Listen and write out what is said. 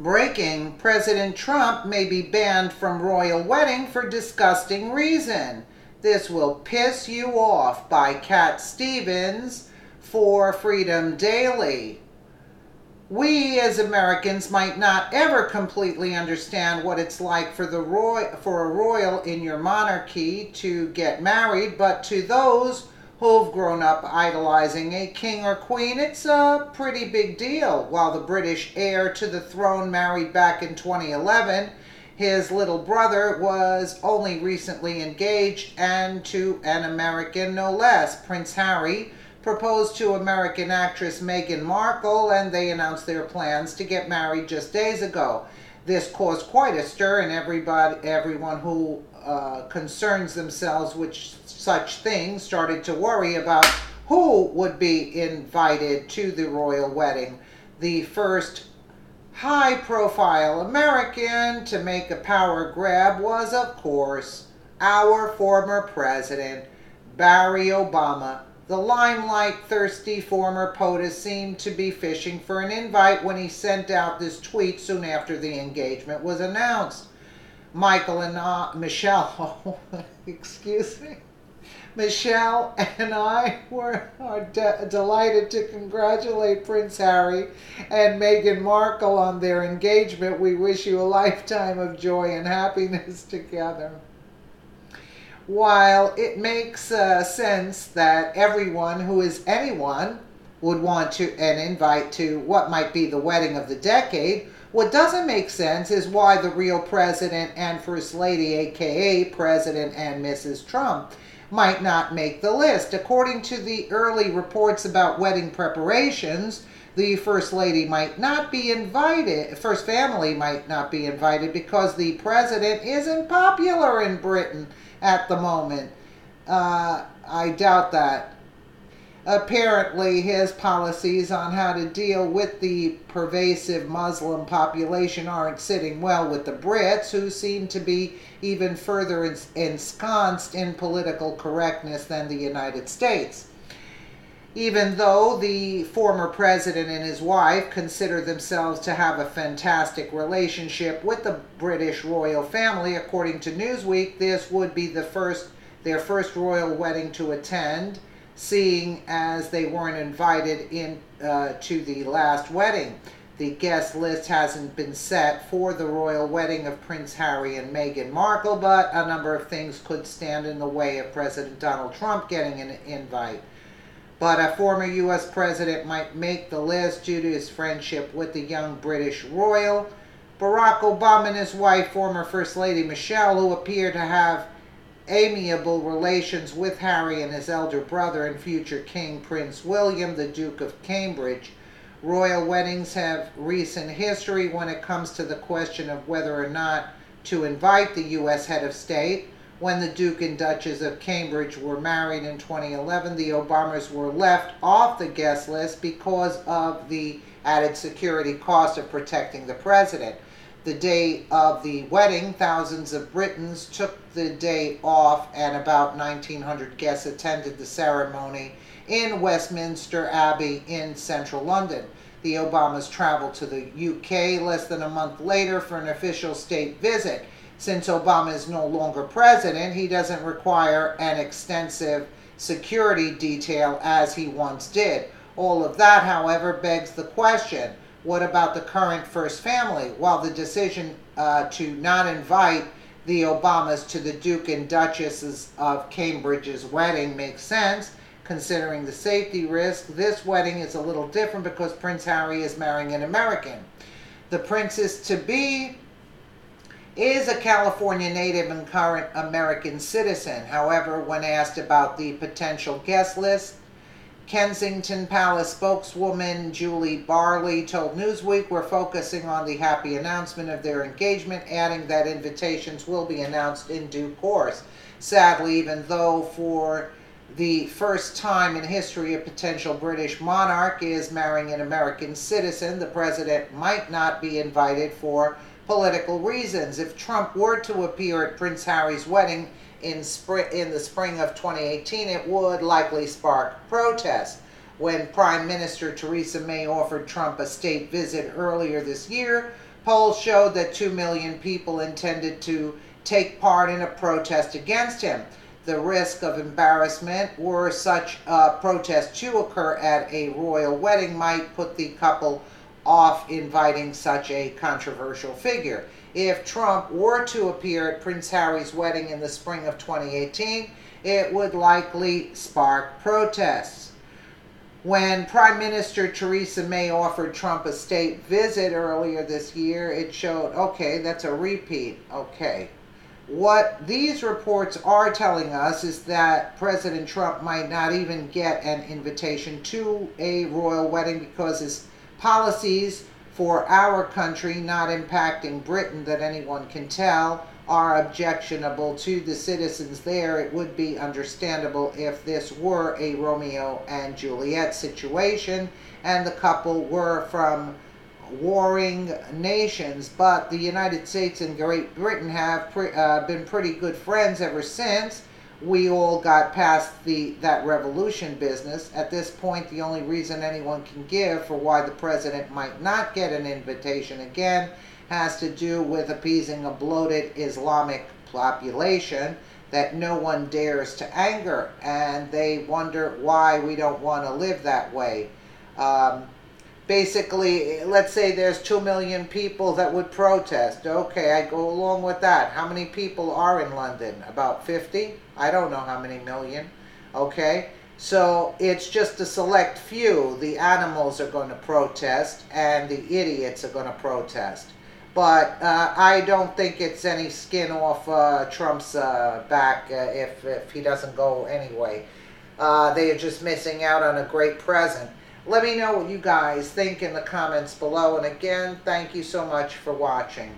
Breaking: President Trump may be banned from royal wedding for disgusting reason. This will piss you off, by Cat Stevens for Freedom Daily. We as Americans might not ever completely understand what it's like for a royal in your monarchy to get married, but to those who've grown up idolizing a king or queen, it's a pretty big deal. While the British heir to the throne married back in 2011, his little brother was only recently engaged, and to an American no less. Prince Harry proposed to American actress Meghan Markle, and they announced their plans to get married just days ago. This caused quite a stir, and everyone who concerns themselves with such things started to worry about who would be invited to the royal wedding. The first high-profile American to make a power grab was, of course, our former president, Barry Obama. The limelight-thirsty former POTUS seemed to be fishing for an invite when he sent out this tweet soon after the engagement was announced. Michelle and I are delighted to congratulate Prince Harry and Meghan Markle on their engagement. We wish you a lifetime of joy and happiness together. While it makes sense that everyone who is anyone would want an invite to what might be the wedding of the decade, what doesn't make sense is why the real president and First Lady, aka President and Mrs. Trump, might not make the list. According to the early reports about wedding preparations, the First Lady might not be invited, First Family might not be invited because the president isn't popular in Britain at the moment. I doubt that. Apparently, his policies on how to deal with the pervasive Muslim population aren't sitting well with the Brits, who seem to be even further ensconced in political correctness than the United States. Even though the former president and his wife consider themselves to have a fantastic relationship with the British royal family, according to Newsweek, this would be their first royal wedding to attend, seeing as they weren't invited to the last wedding. The guest list hasn't been set for the royal wedding of Prince Harry and Meghan Markle, but a number of things could stand in the way of President Donald Trump getting an invite. But a former U.S. president might make the list due to his friendship with the young British royal. Barack Obama and his wife, former First Lady Michelle, who appear to have amiable relations with Harry and his elder brother and future King Prince William, the Duke of Cambridge. Royal weddings have recent history when it comes to the question of whether or not to invite the U.S. head of state. When the Duke and Duchess of Cambridge were married in 2011, the Obamas were left off the guest list because of the added security cost of protecting the president. The day of the wedding, thousands of Britons took the day off, and about 1,900 guests attended the ceremony in Westminster Abbey in central London. The Obamas traveled to the UK less than a month later for an official state visit. Since Obama is no longer president, he doesn't require an extensive security detail as he once did. All of that, however, begs the question, what about the current First Family? While the decision to not invite the Obamas to the Duke and Duchess of Cambridge's wedding makes sense, considering the safety risk, this wedding is a little different because Prince Harry is marrying an American. The princess-to-be is a California native and current American citizen. However, when asked about the potential guest list, Kensington Palace spokeswoman Julie Barley told Newsweek, "We're focusing on the happy announcement of their engagement," adding that invitations will be announced in due course. Sadly, even though for the first time in history a potential British monarch is marrying an American citizen, the president might not be invited for political reasons. If Trump were to appear at Prince Harry's wedding in the spring of 2018, it would likely spark protests. When Prime Minister Theresa May offered Trump a state visit earlier this year, Polls showed that 2 million people intended to take part in a protest against him. The risk of embarrassment were such a protest to occur at a royal wedding might put the couple off inviting such a controversial figure. If Trump were to appear at Prince Harry's wedding in the spring of 2018, it would likely spark protests. When Prime Minister Theresa May offered Trump a state visit earlier this year, it showed, okay, that's a repeat. Okay. What these reports are telling us is that President Trump might not even get an invitation to a royal wedding because his policies for our country, not impacting Britain that anyone can tell, are objectionable to the citizens there. It would be understandable if this were a Romeo and Juliet situation and the couple were from warring nations, but the United States and Great Britain have been pretty good friends ever since we all got past that revolution business. At this point, the only reason anyone can give for why the president might not get an invitation again has to do with appeasing a bloated Islamic population that no one dares to anger, and they wonder why we don't want to live that way. Basically, let's say there's 2 million people that would protest. Okay, I go along with that. How many people are in London? About 50? I don't know how many million. Okay, so it's just a select few. The animals are going to protest and the idiots are going to protest. But I don't think it's any skin off Trump's back if he doesn't go anyway. They are just missing out on a great present. Let me know what you guys think in the comments below. And again, thank you so much for watching.